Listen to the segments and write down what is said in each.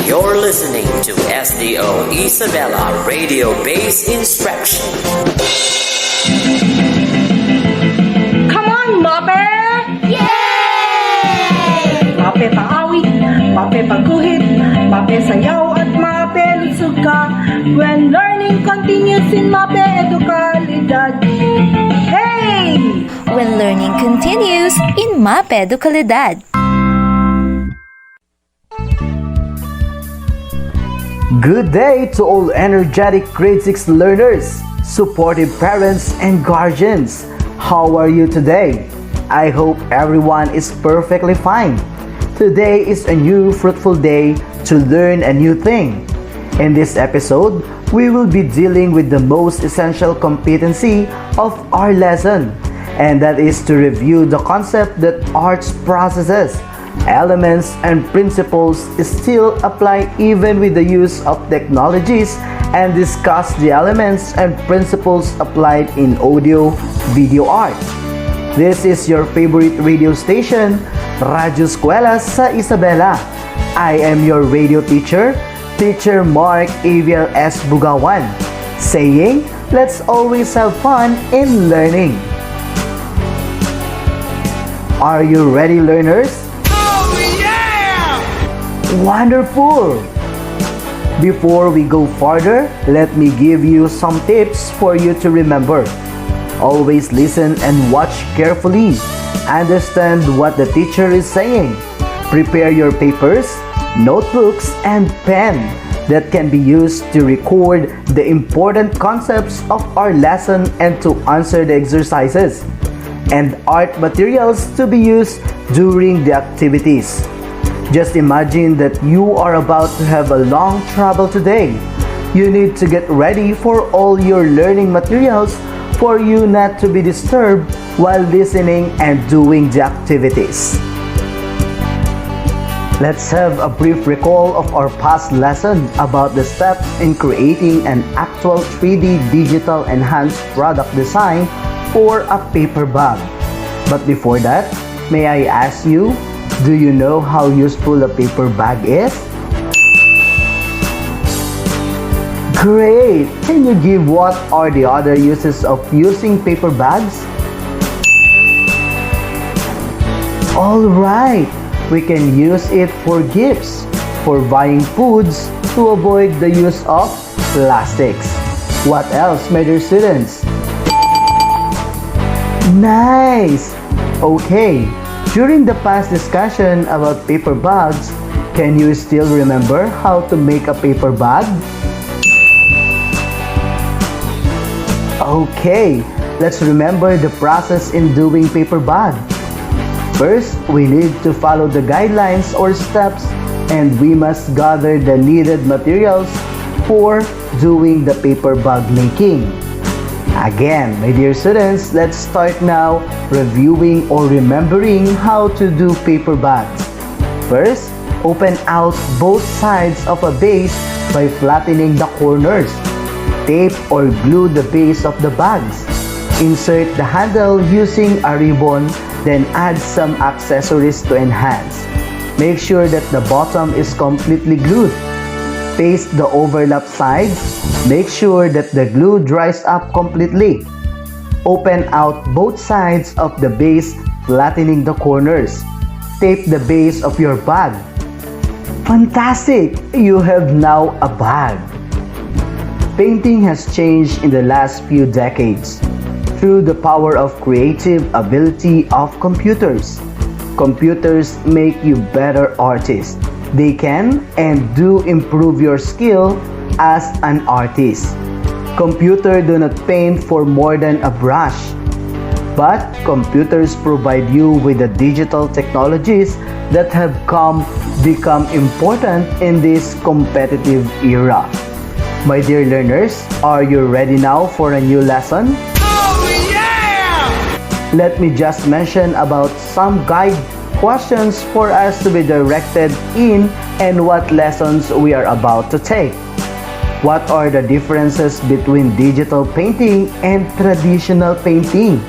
You're listening to SDO Isabela Radio Base Instruction. Come on, Mape! Yay! Mape paawit, Mape pagguhit, Mape sayaw at Mape lusog ka. When learning continues in Mape Edukalidad. Hey! When learning continues in MAPE Edukalidad. Good day to all energetic grade 6 learners, supportive parents and guardians. How are you today? I hope everyone is perfectly fine. Today is a new fruitful day to learn a new thing. In this episode, we will be dealing with the most essential competency of our lesson, and that is to review the concept that arts processes, elements, and principles still apply even with the use of technologies, and discuss the elements and principles applied in audio video art. This is your favorite radio station, Radyo Eskwela sa Isabela. I am your radio teacher, Teacher Mark Aviel S. Bugawan, saying, let's always have fun in learning. Are you ready, learners? Oh yeah! Wonderful! Before we go further, let me give you some tips for you to remember. Always listen and watch carefully. Understand what the teacher is saying. Prepare your papers, notebooks, and pen that can be used to record the important concepts of our lesson and to answer the exercises, and art materials to be used during the activities. Just imagine that you are about to have a long travel today. You need to get ready for all your learning materials for you not to be disturbed while listening and doing the activities. Let's have a brief recall of our past lesson about the steps in creating an actual 3D digital enhanced product design for a paper bag. But before that, may I ask you, do you know how useful a paper bag is? Great! Can you give what are the other uses of using paper bags? Alright! We can use it for gifts, for buying foods, to avoid the use of plastics. What else, my dear students? Nice! Okay, during the past discussion about paper bags, can you still remember how to make a paper bag? Okay, let's remember the process in doing paper bag. First, we need to follow the guidelines or steps, and we must gather the needed materials for doing the paper bag making. Again, my dear students, let's start now reviewing or remembering how to do paper bags. First, open out both sides of a base by flattening the corners. Tape or glue the base of the bags. Insert the handle using a ribbon, then add some accessories to enhance. Make sure that the bottom is completely glued. Paste the overlap sides. Make sure that the glue dries up completely. Open out both sides of the base, flattening the corners. Tape the base of your bag. Fantastic! You have now a bag. Painting has changed in the last few decades through the power of creative ability of computers. Computers make you better artists. They can and do improve your skill as an artist. Computers do not paint for more than a brush, but computers provide you with the digital technologies that have become important in this competitive era. My dear learners, are you ready now for a new lesson? Oh yeah! Let me just mention about some guide questions for us to be directed in and what lessons we are about to take. What are the differences between digital painting and traditional painting?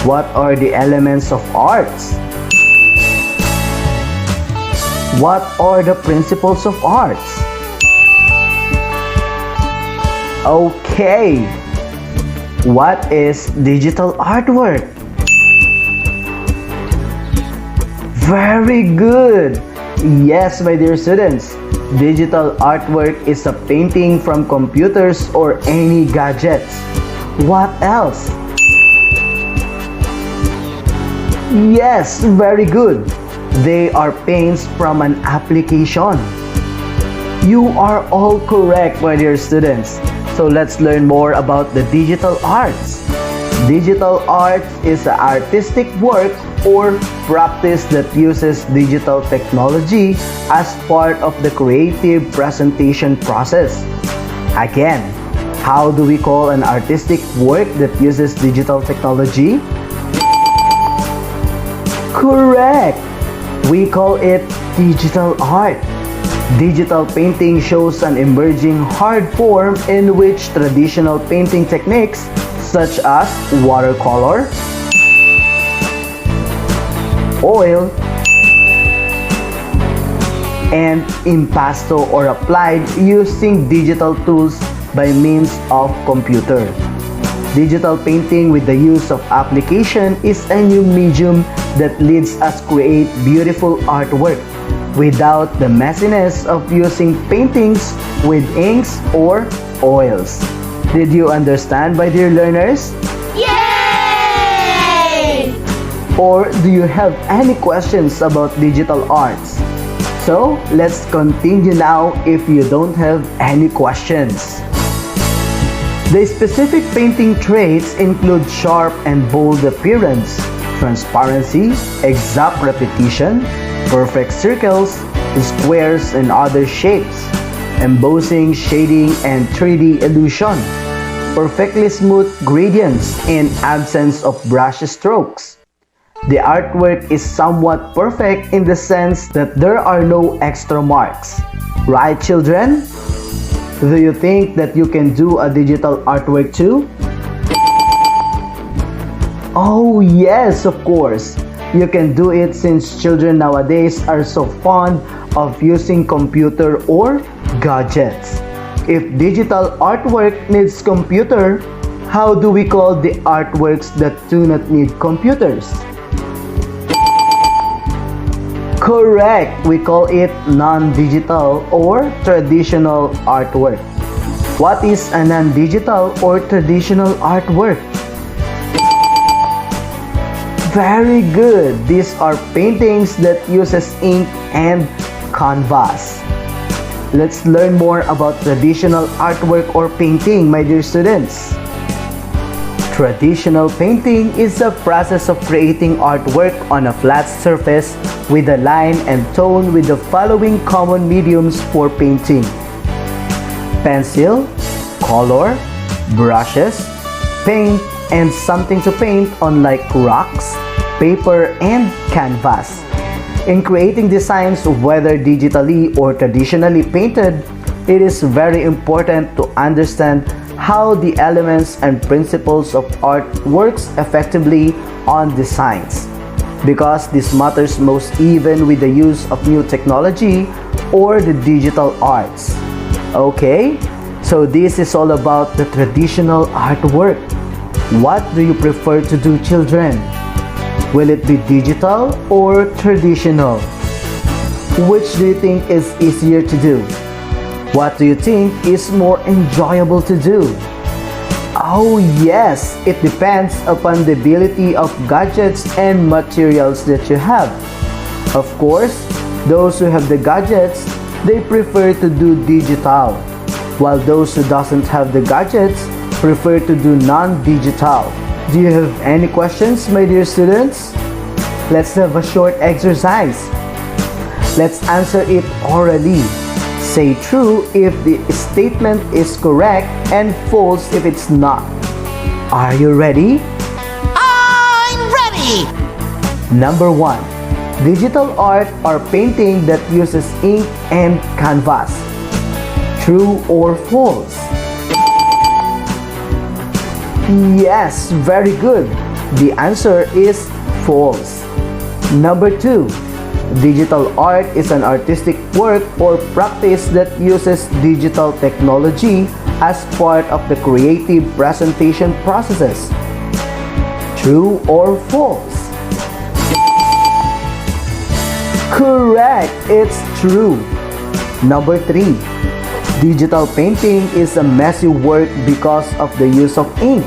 What are the elements of arts? What are the principles of arts? Okay. What is digital artwork? Very good. Yes, my dear students. Digital artwork is a painting from computers or any gadgets. What else? Yes, very good. They are paints from an application. You are all correct, my dear students. So let's learn more about the digital arts. Digital arts is an artistic work or practice that uses digital technology as part of the creative presentation process. Again, how do we call an artistic work that uses digital technology? Correct! We call it digital art. Digital painting shows an emerging art form in which traditional painting techniques such as watercolor, oil, and impasto are applied using digital tools by means of computer. Digital painting with the use of application is a new medium that lets us create beautiful artwork without the messiness of using paintings with inks or oils. Did you understand, my dear learners? Yay! Or do you have any questions about digital arts? So, let's continue now if you don't have any questions. The specific painting traits include sharp and bold appearance, transparency, exact repetition, perfect circles, squares and other shapes, embossing, shading, and 3D illusion, perfectly smooth gradients, and absence of brush strokes. The artwork is somewhat perfect in the sense that there are no extra marks. Right, children? Do you think that you can do a digital artwork too? Oh yes, of course. You can do it since children nowadays are so fond of using computer or gadgets. If digital artwork needs computer, how do we call the artworks that do not need computers? Correct! We call it non-digital or traditional artwork. What is a non-digital or traditional artwork? Very good! These are paintings that uses ink and canvas. Let's learn more about traditional artwork or painting, my dear students. Traditional painting is the process of creating artwork on a flat surface with a line and tone with the following common mediums for painting: pencil, color, brushes, paint, and something to paint on like rocks, paper, and canvas. In creating designs, whether digitally or traditionally painted, it is very important to understand how the elements and principles of art works effectively on designs, because this matters most even with the use of new technology or the digital arts. Okay, so this is all about the traditional artwork. What do you prefer to do, children? Will it be digital or traditional? Which do you think is easier to do? What do you think is more enjoyable to do? Oh yes, it depends upon the ability of gadgets and materials that you have. Of course, those who have the gadgets, they prefer to do digital, while those who doesn't have the gadgets prefer to do non-digital. Do you have any questions, my dear students? Let's have a short exercise. Let's answer it orally. Say true if the statement is correct and false if it's not. Are you ready? I'm ready! Number 1. Digital art or painting that uses ink and canvas. True or false? Yes, very good. The answer is false. Number 2. Digital art is an artistic work or practice that uses digital technology as part of the creative presentation processes. True or false? Correct, it's true. Number 3. Digital painting is a messy work because of the use of ink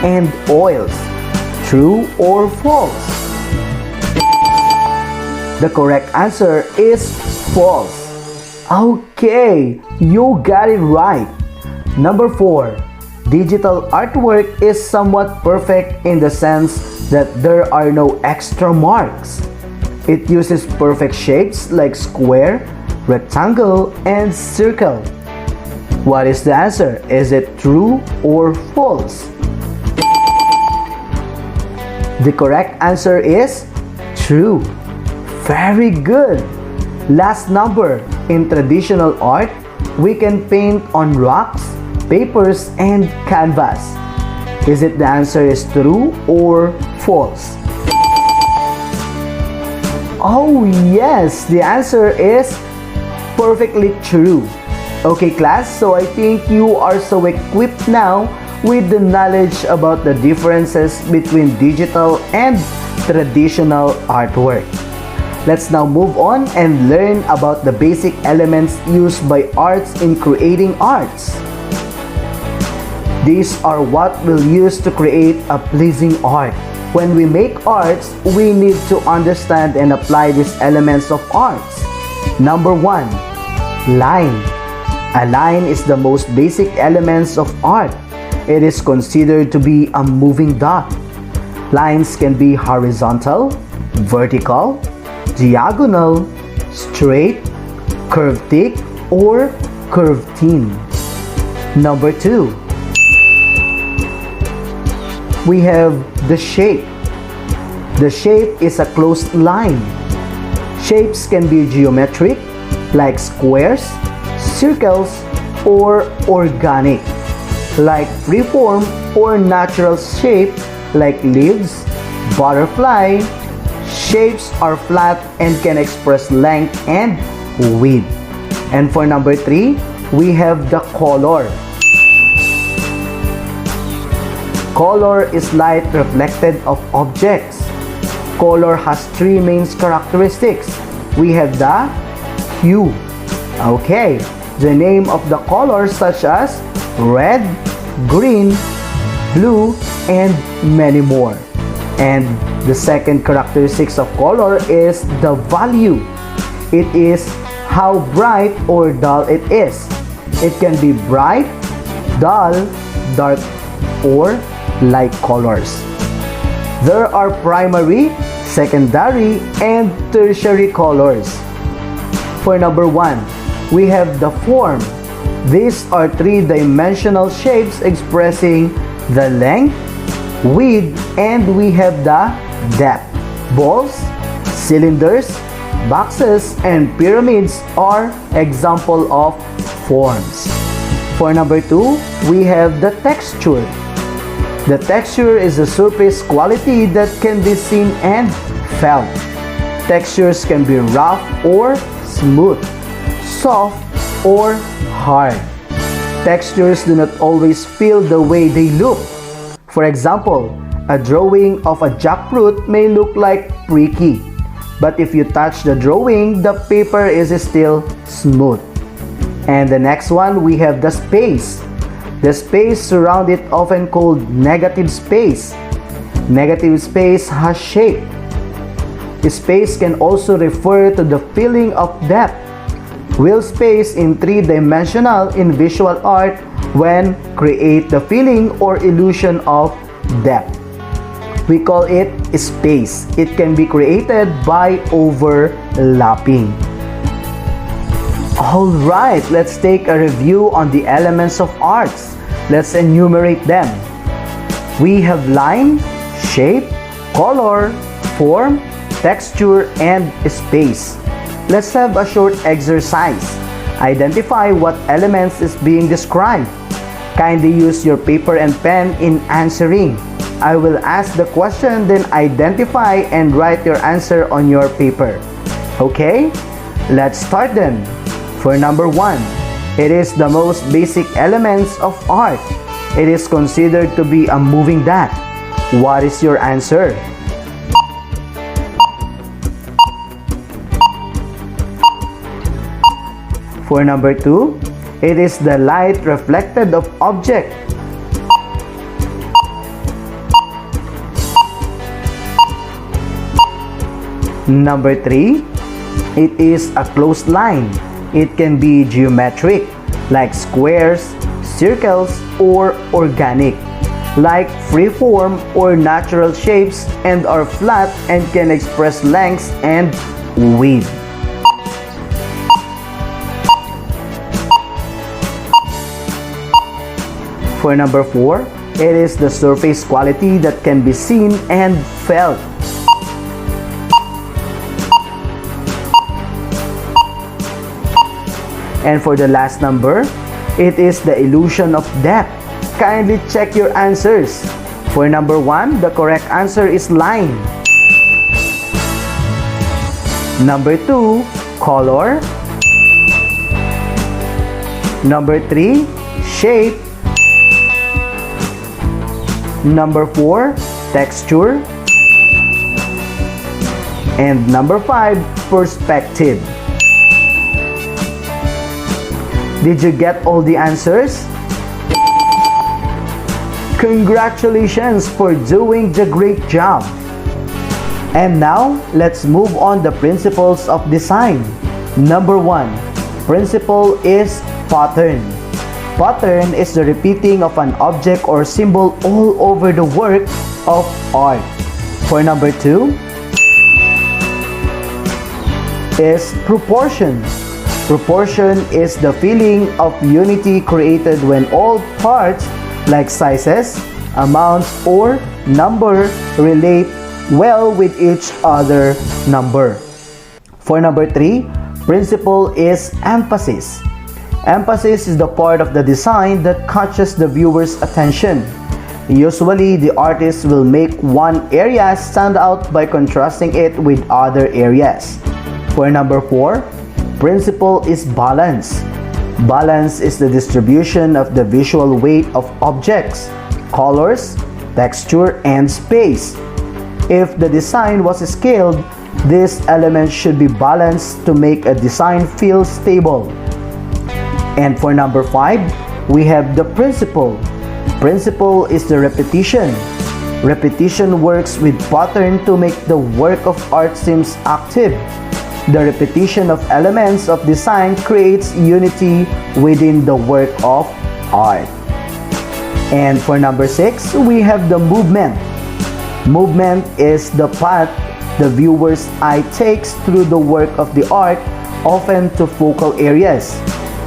and oils. True or false? The correct answer is false. Okay, you got it right. Number 4. Digital artwork is somewhat perfect in the sense that there are no extra marks. It uses perfect shapes like square, rectangle, and circle. What is the answer? Is it true or false? The correct answer is true. Very good. Last number. In traditional art, we can paint on rocks, papers, and canvas. Is it the answer is true or false? Oh yes, the answer is perfectly true. Okay class, so I think you are so equipped now with the knowledge about the differences between digital and traditional artwork. Let's now move on and learn about the basic elements used by arts in creating arts. These are what we'll use to create a pleasing art. When we make arts, we need to understand and apply these elements of arts. Number 1. Line. A line is the most basic elements of art. It is considered to be a moving dot. Lines can be horizontal, vertical, diagonal, straight, curved thick, or curved thin. Number 2. We have the shape. The shape is a closed line. Shapes can be geometric, like squares, circles, or organic, like freeform or natural shape, like leaves, butterfly. Shapes are flat and can express length and width. And for number 3, we have the color. Color is light reflected of objects. Color has 3 main characteristics. We have the hue. Okay, the name of the colors such as red, green, blue, and many more. And the second characteristics of color is the value. It is how bright or dull it is. It can be bright, dull, dark, or light colors. There are primary, secondary, and tertiary colors. For number 1, we have the form. These are 3-dimensional shapes expressing the length, width, and we have the depth. Balls, cylinders, boxes, and pyramids are example of forms. For number 2, we have the texture. The texture is a surface quality that can be seen and felt. Textures can be rough or smooth, soft or hard. Textures do not always feel the way they look. For example, a drawing of a jackfruit may look like pricky, but if you touch the drawing, the paper is still smooth. And the next one, we have the space. The space surrounded often called negative space. Negative space has shape. Space can also refer to the feeling of depth. Will space in 3-dimensional in visual art when create the feeling or illusion of depth. We call it space. It can be created by overlapping. Alright, let's take a review on the elements of arts. Let's enumerate them. We have line, shape, color, form, texture, and space. Let's have a short exercise. Identify what elements is being described. Kindly use your paper and pen in answering. I will ask the question, then identify and write your answer on your paper. Okay, let's start then. For number 1, it is the most basic elements of art. It is considered to be a moving dot. What is your answer? For number 2, it is the light reflected of object. Number 3, it is a closed line. It can be geometric, like squares, circles, or organic, like freeform or natural shapes, and are flat and can express lengths and width. For number 4, it is the surface quality that can be seen and felt. And for the last number, it is the illusion of depth. Kindly check your answers. For number 1, the correct answer is line. Number 2, color. Number 3, shape. Number 4, texture. And number 5, perspective. Did you get all the answers? Congratulations for doing the great job. And now, let's move on the principles of design. Number 1, principle is pattern. Pattern is the repeating of an object or symbol all over the work of art. For number 2, is proportion. Proportion is the feeling of unity created when all parts, like sizes, amounts, or number, relate well with each other number. For number 3, principle is emphasis. Emphasis is the part of the design that catches the viewer's attention. Usually, the artist will make one area stand out by contrasting it with other areas. For number 4, principle is balance. Balance is the distribution of the visual weight of objects, colors, texture, and space. If the design was scaled, these elements should be balanced to make a design feel stable. And for number 5, we have the principle. Principle is the repetition. Repetition works with pattern to make the work of art seems active. The repetition of elements of design creates unity within the work of art. And for number 6, we have the movement. Movement is the path the viewer's eye takes through the work of the art, often to focal areas.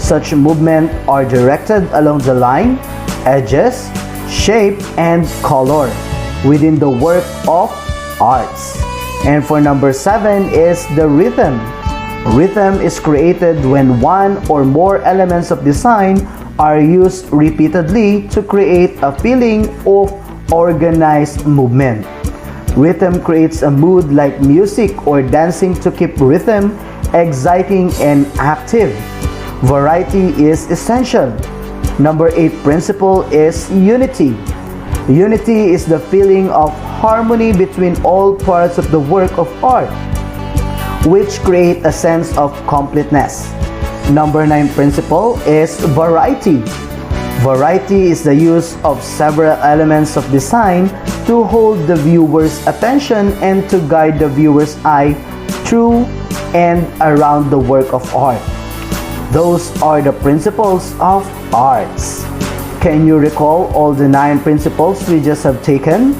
Such movement are directed along the line, edges, shape, and color within the work of arts. And for number 7 is the rhythm. Rhythm is created when one or more elements of design are used repeatedly to create a feeling of organized movement. Rhythm creates a mood like music or dancing to keep rhythm exciting and active. Variety is essential. Number 8 principle is unity. Unity is the feeling of harmony between all parts of the work of art, which create a sense of completeness. Number 9 principle is variety. Variety is the use of several elements of design to hold the viewer's attention and to guide the viewer's eye through and around the work of art. Those are the principles of arts. Can you recall all the 9 principles we just have taken?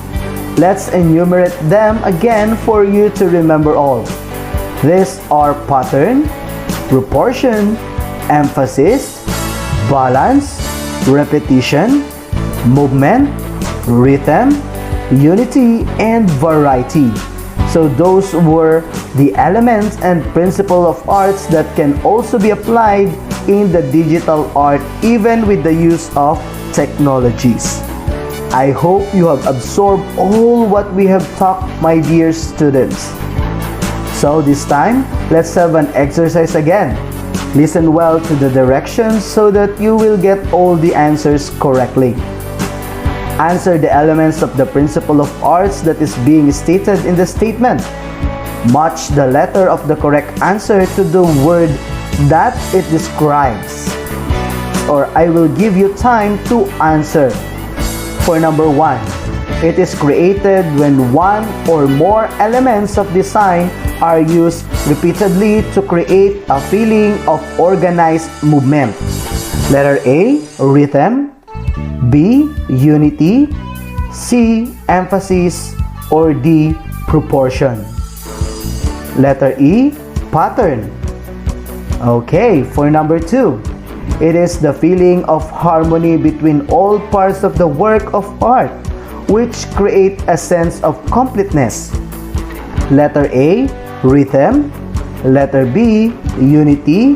Let's enumerate them again for you to remember all. These are pattern, proportion, emphasis, balance, repetition, movement, rhythm, unity, and variety. So those were the elements and principle of arts that can also be applied in the digital art even with the use of technologies. I hope you have absorbed all what we have talked, my dear students. So this time, let's have an exercise again. Listen well to the directions so that you will get all the answers correctly. Answer the elements of the principle of arts that is being stated in the statement. Match the letter of the correct answer to the word that it describes. Or I will give you time to answer. For number 1, it is created when one or more elements of design are used repeatedly to create a feeling of organized movement. Letter A, rhythm. B, unity. C, emphasis. Or D, proportion. Letter E, pattern. Okay, for number 2, it is the feeling of harmony between all parts of the work of art, which create a sense of completeness. Letter A, rhythm. Letter B, unity.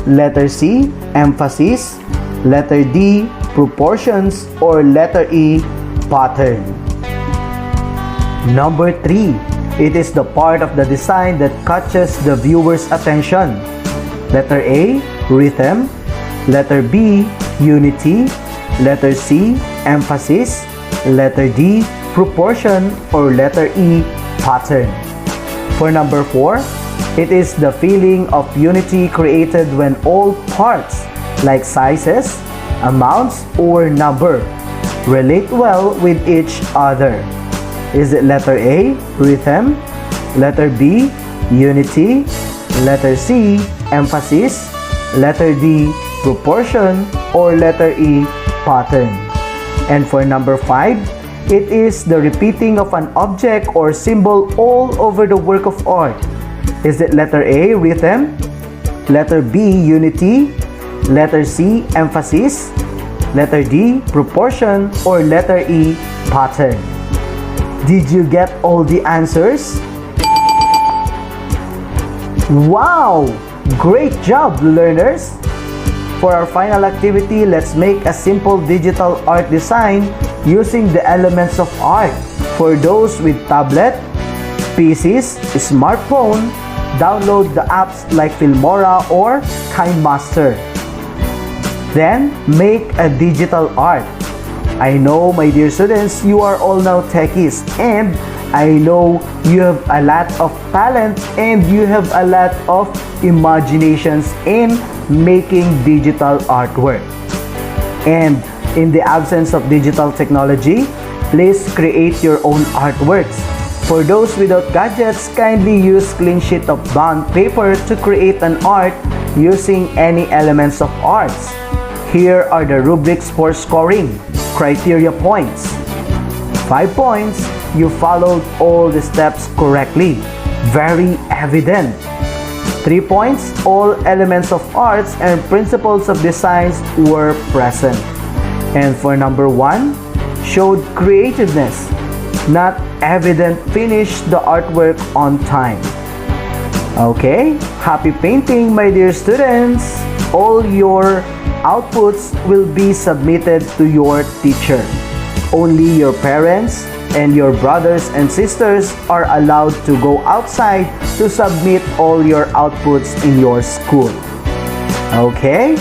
Letter C, emphasis. Letter D, proportions. Or letter E, pattern. Number 3, it is the part of the design that catches the viewer's attention. Letter A, rhythm. Letter B, unity. Letter C, emphasis. Letter D, proportion. Or letter E, pattern. For number 4, it is the feeling of unity created when all parts, like sizes, amounts, or number, relate well with each other. Is it letter A, rhythm? Letter B, unity? Letter C, emphasis? Letter D, proportion? Or letter E, pattern? And for number 5, it is the repeating of an object or symbol all over the work of art. Is it letter A, rhythm? Letter B, unity? Letter C, emphasis? Letter D, proportion? Or letter E, pattern? Did you get all the answers? Wow! Great job, learners! For our final activity, let's make a simple digital art design using the elements of art. For those with tablet, PCs, smartphone, download the apps like Filmora or KineMaster. Then, make a digital art. I know, my dear students, you are all now techies, and I know you have a lot of talent and you have a lot of imaginations in making digital artwork. And in the absence of digital technology, please create your own artworks. For those without gadgets, kindly use clean sheet of bond paper to create an art using any elements of arts. Here are the rubrics for scoring. Criteria points. 5 points, you followed all the steps correctly. Very evident. 3 points, all elements of arts and principles of designs were present. And for number 1, showed creativeness. Not evident, finished the artwork on time. Okay, happy painting, my dear students. All your outputs will be submitted to your teacher. Only your parents and your brothers and sisters are allowed to go outside to submit all your outputs in your school. Okay?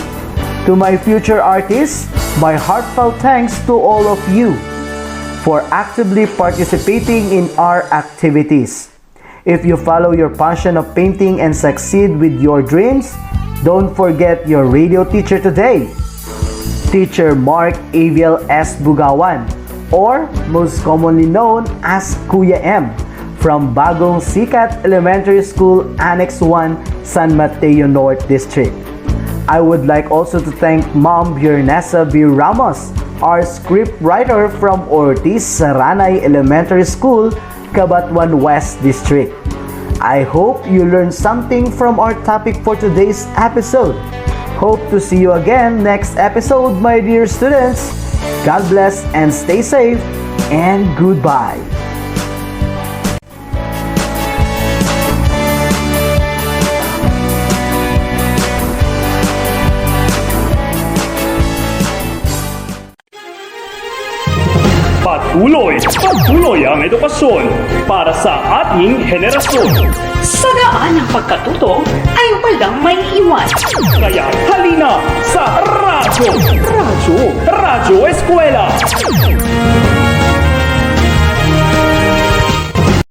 To my future artists, my heartfelt thanks to all of you for actively participating in our activities. If you follow your passion of painting and succeed with your dreams, don't forget your radio teacher today, Teacher Mark Aviel S. Bugawan, or most commonly known as Kuya M, from Bagong Sikat Elementary School, Annex 1, San Mateo North District. I would like also to thank Ma'am Bjornessa B. Ramos, our script writer from Ortiz Saranay Elementary School, Cabanatuan West District. I hope you learned something from our topic for today's episode. Hope to see you again next episode, my dear students. God bless and stay safe, and goodbye. Patuloy ang edukasyon para sa ating henerasyon. Sa daan ng pagkatuto ay walang may iwan. Kaya halina sa Radyo Eskwela!